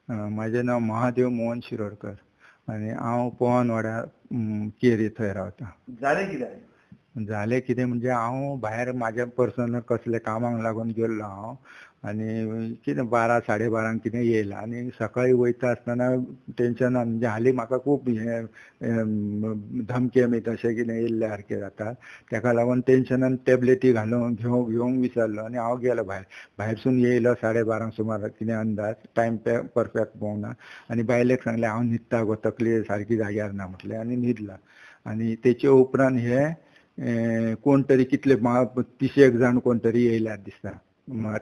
माझे नाव महादेव मोहन शिरोडकर आणि हांव पवनवाडा केरी थंय रावता. जालें कितें म्हणजे हांव भायर म्हाज्या पर्सनल कसले कामाक लागून गेल्लो हांव आनी कितें 12 12:30 कितें येयला आनी सकाळीं वयता आसतना टेन्शनान म्हणजे हालीं म्हाका खूब हें धमके बी तशें कितें येयल्ले सारकें जाता. तेका लागून टेन्शनान टॅबलेटी घेवंक विसरलो आनी हांव गेलो भायरसून येयलो 12:30 सुमार कितें अंदाज टायम परफेक्ट पळोवना आनी बायलेक सांगलें हांव न्हिदता गो तकली सारकी जाग्यार ना म्हटलें आनी न्हिदला. आनी तेचे उपरांत हे कोण तरी कितले 30 जाण कोण तरी येयल्यात दिसता.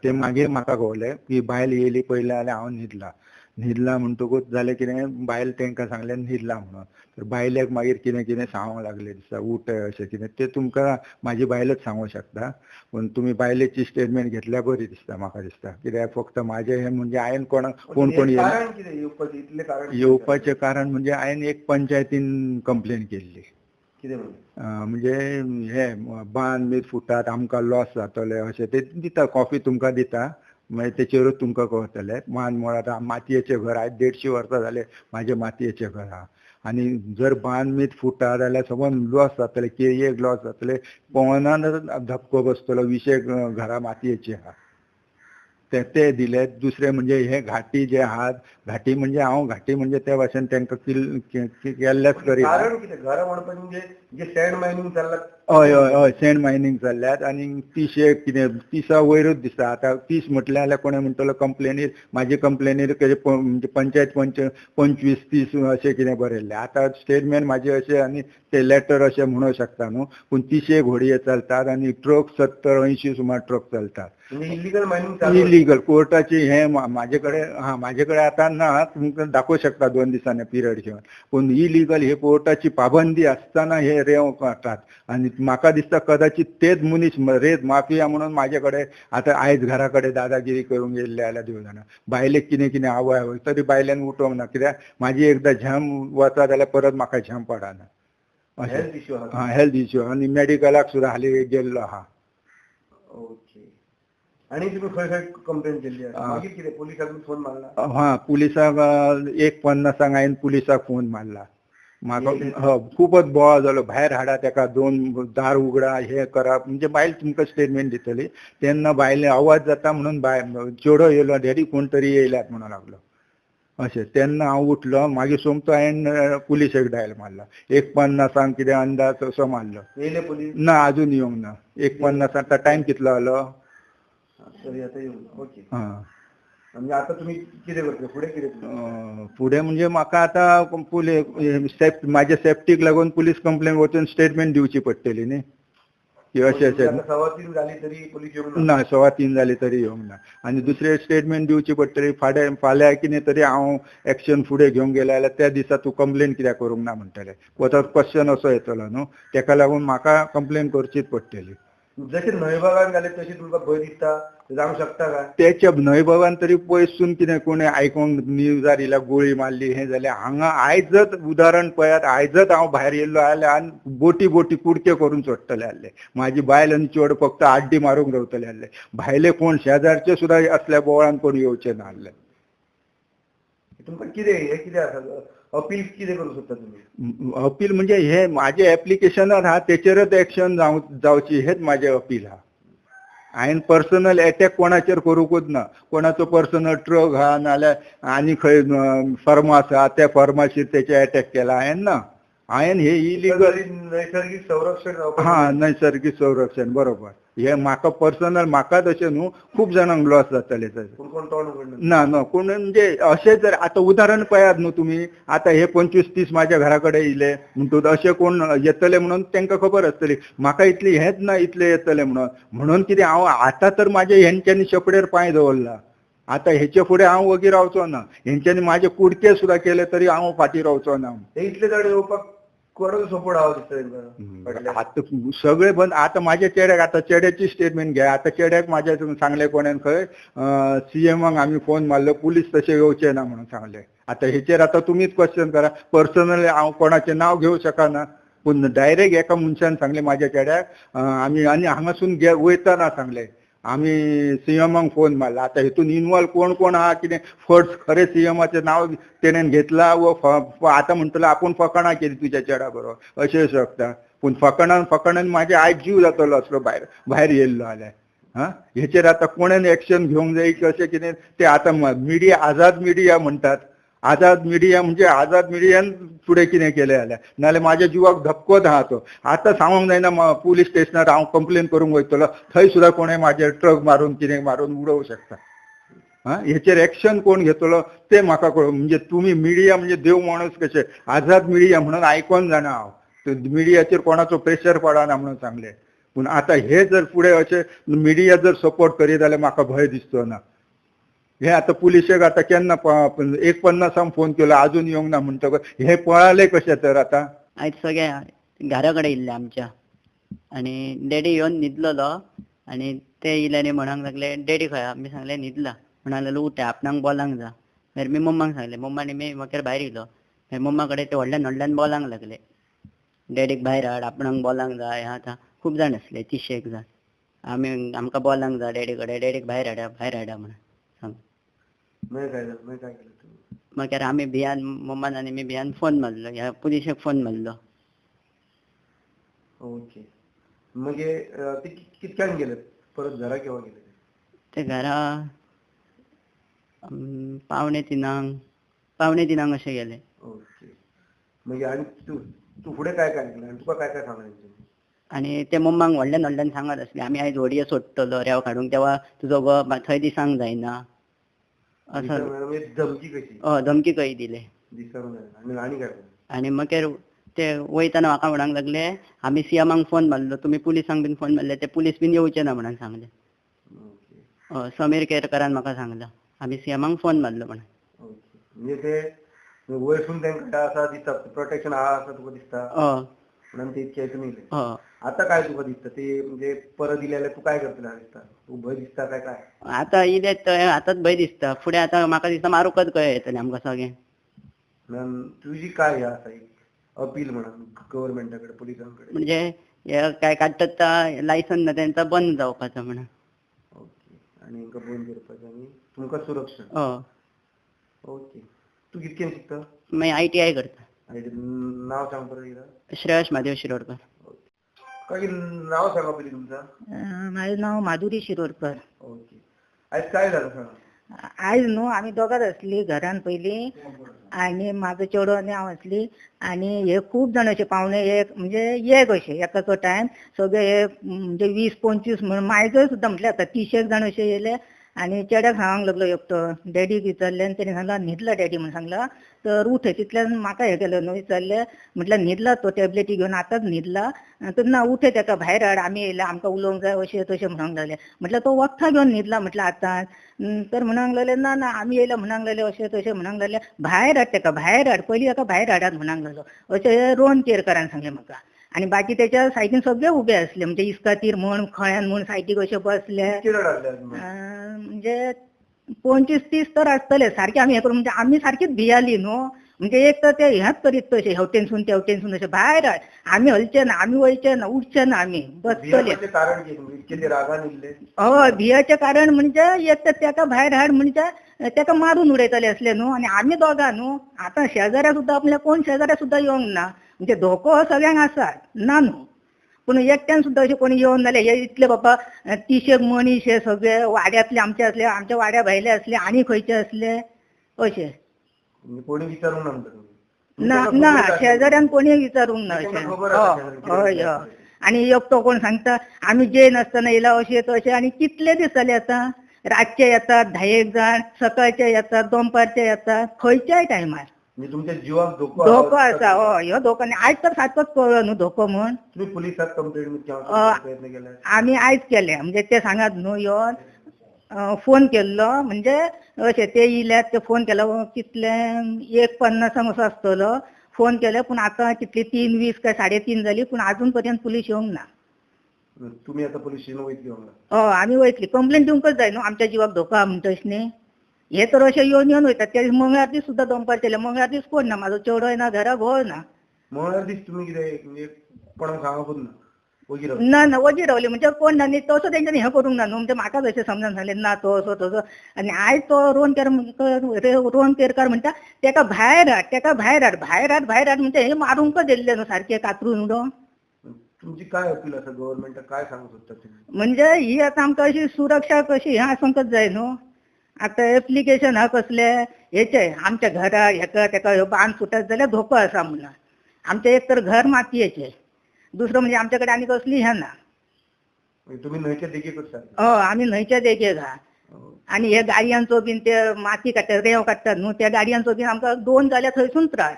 ते मागीर म्हाका कळलें की बायल येयली पळयलें जाल्यार हांव न्हिदला म्हणटकूच जालें कितें बायल तांकां सांगलें न्हिदला म्हणून. तर बायलेक मागीर कितें सांगूंक लागले दिसता उठ अशें कितें तें तुमकां म्हाजी बायलच सांगूंक शकता. पूण तुमी बायलेची स्टेटमेंट घेतल्यार बरी दिसता म्हाका दिसता. कित्याक फक्त म्हाजें हें म्हणजे हांवें कोण येवपाचें कारण म्हणजे हांवें एक पंचायतीन कंप्लेन केल्ली. म्हणजे हे बांद बी फुटात आमकां लॉस जातले अशें ते दिता कॉफी तुमकां दिता मागीर तेचेरूच तुमकां कळटलें. बांद म्हळ्यार आतां मातयेचें घर आयज 150 वर्सां जालें म्हाजें मातयेचें घर आहा आनी जर बांद मीत फुटा जाल्यार सबंद लॉस जातलें केरयेक लॉस जातलें पवनान धपको बसतलो 20 घरां मातयेचीं आहा ते दिले. दुसरें म्हणजे हे घाटी जे आहात घाटी म्हणजे हांव घाटी म्हणजे त्या भाशेन तांकां केल्लेच करी घरां म्हणपाचें म्हणजे जे सँड मायनिंग चल्लां हय हय हय सँड मायनिंग चल्ल्यात आनी 30 कितें 30 वयरूच दिसता. आतां 30 म्हटलें जाल्यार कोणें म्हणटलो कंप्लेनीर म्हाजी कंप्लेनीर म्हणजे पंचायत 25-30 अशें कितें बरयल्लें. आतां स्टेटमेंट म्हाजे अशें आनी ते लेटर अशें म्हणूंक शकता न्हू. पूण 30 घोडये चलतात आनी ट्रक 70-80 सुमार ट्रक चलतात. इलिगल मायनिंग इलिगल कोर्टाची हें म्हाजे कडेन आतां ना तुमकां दाखोवंक शकता 2 दिसांनी पिरियड घेवन. पूण इलिगल हे कोर्टाची पाबंदी आसतना हे रेंव काडटात आनी म्हाका दिसता कदाचित तेच मनीस रेत माफिया म्हणून म्हाजे कडेन आतां आयज घरा कडेन दादागिरी करूंक येयल्ले जाल्यार देव जाणा. बायलेक कितें कितें आवय तरी बायलेन उठोवंक ना कित्याक म्हाजी एकदां झॅम वता जाल्यार परत म्हाका झॅम पडना अशें. हेल्थ इश्यू आनी मेडिकलाक सुद्दां हालीं गेल्लो आहा. आनी तुमी खंय कंप्लेन केल्ली मागीर कितें पुलिसाक फोन मारला? हां पुलिसाक 1:50 हांवें पुलिसाक फोन मारला. म्हाका खूबच बोवाळ जालो भायर हाडा ताका 2 दार उगडा हे करा म्हणजे बायल तुमकां स्टेटमेंट दितली. तेन्ना बायले आवाज जाता म्हणून चेडो येयलो डॅडी कोण तरी येयल्यात म्हणूंक लागलो अशें. तेन्ना हांव उठलो मागीर सोमतो हांवें पुलिसेक डायल मारला. 1:50 कितें अंदाज असो मारलो. येयले पुलीस? ना अजून येवंक ना. 1:50 आतां टायम कितलो जालो? हां म्हणजे आतां तुमी कितें करतले फुडें कितें? फुडें म्हणजे म्हाका आतां म्हाज्या सेफ्टीक लागून पुलीस कंप्लेन वचून स्टेटमेंट दिवची पडटली न्ही. अशें 3:15 जाली तरी पुलीस येवंक ना 3:15 जाली तरी येवंक ना. आनी दुसरे स्टेटमेंट दिवची पडटली. फाल्यां कितें तरी हांव एक्शन फुडें घेवंक गेलो जाल्यार त्या दिसा तूं कंप्लेन कित्याक करूंक ना म्हणटले. तो क्वेश्चन असो येतलो न्हू. तेका लागून म्हाका कंप्लेन करचीच पडटली. जशें न्हयभागान जालें तशें तुमकां भंय दिसता जावंक शकता काय? त्याच्या न्हयभागान तरी पयसून कितें कोणें आयकोंक न्यूजार इल्या गोळी मारली हें जालें हांगा आयजच उदाहरण पळयात. आयजच हांव भायर येयल्लो जाल्यार बोटी कुडके करून सोडटले जाल्ले. म्हाजी बायल आनी चेडो फक्त आड्डी मारूंक रावतले जाल्ले. भायले कोण शेजारचे सुद्दां असल्या बोवाळान कोण येवचे ना जाल्ले. तुमकां कितें आसा अपील कितें करूंक सोदता तुमी? अपील म्हणजे हे म्हाजे एप्लिकेशनार आहा तेचेरच एक्शन जावची हेच म्हाजें अपील आहा. हांवें पर्सनल एटॅक कोणाचेर करूंकूच ना. कोणाचो पर्सनल ट्रक आहा नाल्यार आनी खंय फर्मास आहा त्या फर्माचेर तेचे एटॅक केला हांवें ना. हांवें हे इलिगल नैसर्गीक संरक्षण नैसर्गीक संरक्षण बरोबर. हे म्हाका पर्सनल म्हाकाच अशें न्हू खूब जाणांक लॉस जातले ना कोण म्हणजे अशें जर आतां उदाहरण पळयात न्हू तुमी. आतां हे 25-30 म्हाज्या घरा कडेन येयले म्हणटूच अशें कोण येतले म्हणून तांकां खबर आसतली. म्हाका इतली हेंच ना इतले येतले म्हणून कितें हांव आतां तर म्हाजे हेंच्यांनी शेपडेर पांय दवरला. आतां हेचे फुडें हांव वगी रावचो ना. हेंच्यांनी म्हाजे कुडके सुद्दां केले तरी हांव फाटीं रावचो ना. इतले जाण येवपाक कोणाचो सपोर्ट आहा दिसता? आतां सगळें बंद. आतां म्हाज्या चेड्याक आतां चेड्याची स्टेटमेंट घे. आतां चेड्याक म्हाज्या सांगलें कोणें खंय CMक आमी फोन मारलो पुलीस तशें येवचे ना म्हणून सांगलें. आतां हेचेर आतां तुमीच क्वेश्चन करा. पर्सनली हांव कोणाचें नांव घेवंक शकना. पूण डायरेक्ट एका मनशान सांगलें म्हाज्या चेड्याक आमी आनी हांगासून वयतना सांगलें आम्ही सीएमांक फोन मारला. आता हेतून इन्वॉल्व कोण कोण आहा कितें फर्स्ट खरे सीएमाचे नाव तेणेन घेतला व आता म्हणटलो आपूण फकाणां केली तुज्या चेडा बरोबर अशें शकता. पूण फकाणान माझे आयज जीव जातलो असलो भायर येयल्लो जाल्यार. हेचेर आता कोणेन एक्शन घेवंक जाय कशें कितें ते आता मिडिया आझाद मिडिया म्हणटात. आझाद मिडिया म्हणजे आझाद मिडियान फुडें कितें केलें जाल्यार नाल्यार माझ्या जिवाक धपकोच आहा तो. आतां सांगूंक जायना पुलीस स्टेशनार हांव कंप्लेन करूंक वयतलो थंय सुद्दां कोणें म्हाजेर ट्रक मारून कितें मारून उडोवंक शकता. हेचेर एक्शन कोण घेतलो ते म्हाका कळूं. म्हणजे तुमी मिडिया म्हणजे देव माणूस कशे आझाद मिडिया म्हणून आयकोन जाणा हांव. मिडियाचेर कोणाचो प्रेशर पडना म्हणून सांगलें. पूण आतां हे जर फुडें अशें मिडिया जर सपोर्ट करीत जाल्यार म्हाका भंय दिसचो ना. हे आता पुलिशेक आता केन्ना 1:50 फोन केलो अजून येवंक ना म्हणटकच हे पळाले कशें तर आता. आयज सगळे घरा कडेन येयल्ले आमच्या आनी डॅडी येवन न्हिदलेलो आनी ते येयले आनी म्हणूंक लागले डॅडी खंय आमी सांगलें न्हिदला म्हणूंक लागलो उठा आपणाक बॉलांक जा. मागीर मी मम्माक सांगलें मम्मानी मी म्हाका भायर येयलो मागीर मम्मा कडेन ते व्हडल्यान बॉलांक लागले डॅडीक भायर हाड आपणाक बॉलांक जाय. आतां खूब जाण आसले 30 जाण आमकां बॉलांक जा डॅडी कडेन डॅडीक भायर हाडा म्हणून सांग. मागीर आमी भियान मम्मान आनी मी भियान फोन मारलो ह्या पुलिशेक फोन मारलो. ओके. मागीर ते कितक्यान गेले परत घरा केव्हा गेले ते घरा 2:45 अशें गेले. ओके. मागीर आनी तू फुडें काय केलें आनी तुका काय सांगलें? आनी ते मम्माक व्हडल्यान सांगत आसले आमी आयज व्हडये सोडटलो रेंव काडूंक तेव्हा तुजो घोव थंय दिसांक जायना असं. धमकी कशी? धमकी कशी दिले. आनी मागीर ते वयताना म्हाका म्हणूंक लागले आमी सीएमांक फोन मारलो तुमी पुलिसांक बीन फोन मारले ते पुलीस बीन येवचे ना म्हणून सांगले. समीर केरकरान म्हाका सांगलो आमी सीएमांक फोन मारलो म्हणून. म्हणजे ते वयरसून तांकां आसा दिसता प्रोटेक्शन आहा असं तुका दिसता. म्हणून ते इतके तुमी आता काय तुका दिसता ते म्हणजे परत दिले जाल्यार तू काय करतले दिसता? तू भंय दिसता काय? आतां इले आतांच भंय दिसता फुडें आतां म्हाका दिसता मारूकच कशें येतलें आमकां सगळें. तुजी काय आसा अपील म्हणून गव्हर्नमेंटा कडेन पुलिसां कडेन? म्हणजे हे काय काडटात लायसन ना तेंचा बंद जावपाचो म्हणून. ओके. आनी हांकां बंद करपाचें आनी तुमकां सुरक्षण. ओके. तू कितकें शिकता? मागीर ITI करता. नाव सांग परत एकदा. श्रेयस महादेव शिरोडकर. काय नाव सांगा पयलीं तुमचं? माझं नाव माधुरी शिरोडकर. ओके. आयज काय झालं सांगा? आयज न्हू आमी दोगांच आसली घरान पयलीं आनी म्हाजो चेडो आनी हांव आसली आनी हे खूब जाण अशे पावणे एक म्हणजे एक अशे एकाचो टायम सगळे हे म्हणजे 20-25 म्हणून मायजय सुद्दां म्हटल्यार आता 30 जाण अशे येयले आनी चेड्याक सांगूंक लागलो एकटो डॅडीक विचारलें आनी तेणें सांगला न्हिदला डॅडी म्हणून सांगला. तर उठ तितल्यान म्हाका हे केलें न्हू विचारलें म्हटल्यार न्हिदला तो टॅबलेटी घेवन आतांच न्हिदला. तर ना उठे ताका भायर हाड आमी येयला आमकां उलोवंक जाय अशें तशें म्हणूंक लागलें. म्हटल्यार तो वखदां घेवन न्हिदला म्हटल्यार आतांच. तर म्हणूंक लागलें ना ना आमी येयला म्हणूंक लागलें अशें तशें म्हणूंक लागलें भायर हाड ताका भायर हाड पयलीं ताका भायर हाडात म्हणूंक लागलो अशें रोहन केरकरान सांगलें म्हाका. आनी बाकी त्याच्या सायडीन सगळे उबे आसले म्हणजे इस्कातीर म्हण खळ्यान म्हण सायडीक अशे बसले म्हणजे 25-30 तर आसतले सारखे आमी हे करून म्हणजे आमी सारकीच भियाली न्हू. म्हणजे एक तर ते हेच करीत तशे हेवटेनसून तेवटेनसून अशे भायर हाड आमी हलचे ना आमी वयचे ना उठचे ना आमी बसतले. हय भियाचें कारण म्हणजे एक तर ताका भायर हाड म्हणजे ताका मारून उडयतले असले न्हू आनी आमी दोगां न्हू. आतां शेजाऱ्या सुद्दां आपल्या कोण शेजाऱ्या सुद्दां येवंक ना म्हणजे धोको सगळ्यांक आसा ना न्हू. पूण एकट्यान सुद्दां अशें कोणी येवन जाल्यार हे इतले बाबा 30 मनीस हे सगळे वाड्यांतले आमचे असले आमच्या वाड्या भायले असले आनी खंयचे असले अशे कोणी विचारूंक ना ना शेजाऱ्यान कोणी विचारूंक ना अशें. हय हय. आनी एकटो कोण सांगता आमी जेन आसतना येयला अशें तशें आनी कितले दीस जाले आतां रातचे येतात 10 जाण सकाळचे येतात दनपारचे येतात खंयच्याय टायमार. तुमच्या जिवाक धोको आसा. हय ह्यो धोको आनी आयज तर सारकोच कळ्ळो न्हू धोको म्हण. तुम्ही पुलिसाक कंप्लेंट प्रयत्न केला? आमी आयज केले म्हणजे ते सांगात न्हू येवन फोन केल्लो म्हणजे अशें ते येयल्यात ते फोन केलो कितले 1:50 असो आसतलो फोन केले पूण आतां कितली 3:20 काय 3:30 जाली पूण अजून पर्यंत पुलीस येवंक ना. तुम्ही आता पुलीस स्टेशन वयतली? हय आमी वयतली कंप्लेंट दिवंकच जाय न्हू आमच्या जिवाक धोको आहा म्हणटा तशें न्ही. हे तर अशें येवन वयतात त्या दीस मंगळार दीस सुद्दां दनपार केले मंगळार दीस कोण ना म्हाजो चेडोय ना घरा घोव ना. मंगळार दीस तुम्ही कितें म्हणजे कोणाक सांगपूच ना? ना ना वजी रावली म्हणजे कोण ना न्ही तसो तेंच्यांनी हें करूंक ना न्हू म्हणजे म्हाका तशें समजून सांगलें ना तो असो तसो आनी आयज तो रोहन केरकार म्हणटा तेका भायर हाड म्हणजे हे मारूंकच येयल्ले न्हू सारखे कातरून उडोवन. तुमची काय अपील आसा गव्हर्नमेंटाक काय सांगू सोदता तुम्ही? म्हणजे ही आतां आमकां अशी सुरक्षा कशी हें आसूंकच जाय न्हू. आतां एप्लिकेशन हा कसले हेचे आमच्या घरा हेका तेका ह्यो बांद सुटत जाल्यार धोको आसा म्हणून. आमचें एक तर घर मातयेचें, दुसरं म्हणजे आमचे कडेन आनी कसली हें ना. तुम्ही न्हंयच्या देगेकूच सांग. आमी न्हंयच्या देगेक आहा. आनी हे गाडयांचो बीन ते माती काडटात रेंव काडटात न्हू त्या गाडयांचो बीन आमकां 2 जाल्यार थंयसून त्रास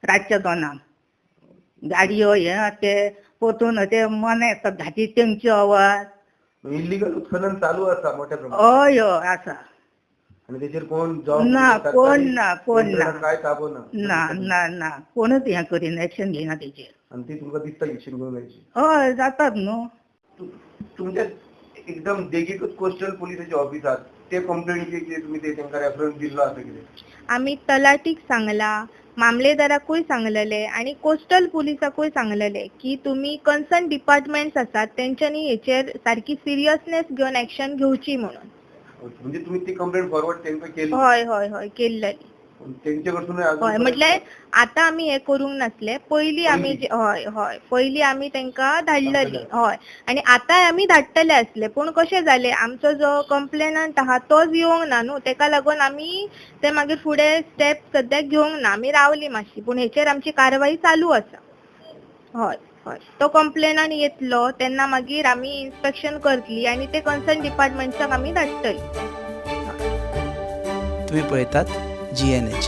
रातच्या 2 गाडयो हे ते परतून ते मने येतात घाटी तेंची आवाज. इल्लीगल उत्खनन चालू आसा मोठ्या प्रमाणात. हय आसा. आणि त्याचेर कोण ना कोण ना काय ताबो ना. ना ना ना कोणच हें करिना एक्शन घेयना तेचेर. आणि ती तुमकां दिसता एक्शन घेवन जायची. हय जातात न्हू. तुमच्या एकदम देगेकूच कोस्टल पुलिसाचे ऑफिस आहात ते कंप्लेंट कितें तुम्ही ते तांकां रेफरन्स दिल्लो आसा कितें? आम्ही तलाटीक सांगला, मामलेदाराकूय सांगलेले आणि कोस्टल पुलिसाकूय सांगलेले की तुम्ही कन्सर्न डिपार्टमेंट्स आसात तेंच्यांनी हेचेर सारकी सिरियसनेस घेवन एक्शन घेवची म्हणून. म्हणजे तुम्ही ती कंप्लेंट फॉरवर्ड तांकां केली? हय हय हय केल्लेली. तेंचे कडसून हय म्हटल्यार आता आमी हे करूंक नासले पयलीं आमी हय हय पयलीं आमी तांकां धाडलेली हय आनी आतांय आमी धाडटले आसले पूण कशें जालें आमचो जो कंप्लेनंट आहा तोच येवंक ना न्हू तेका लागून आमी ते मागीर फुडें स्टेप सद्याक घेवंक ना आमी रावली मातशी पूण हेचेर आमची कारवाई चालू आसा. हय हय तो कंप्लेनंट येतलो तेन्ना मागीर आमी इन्स्पेक्शन करतली आनी ते कन्सर्न डिपार्टमेंट्साक आमी धाडटली. तुम्ही पळयतात GNH.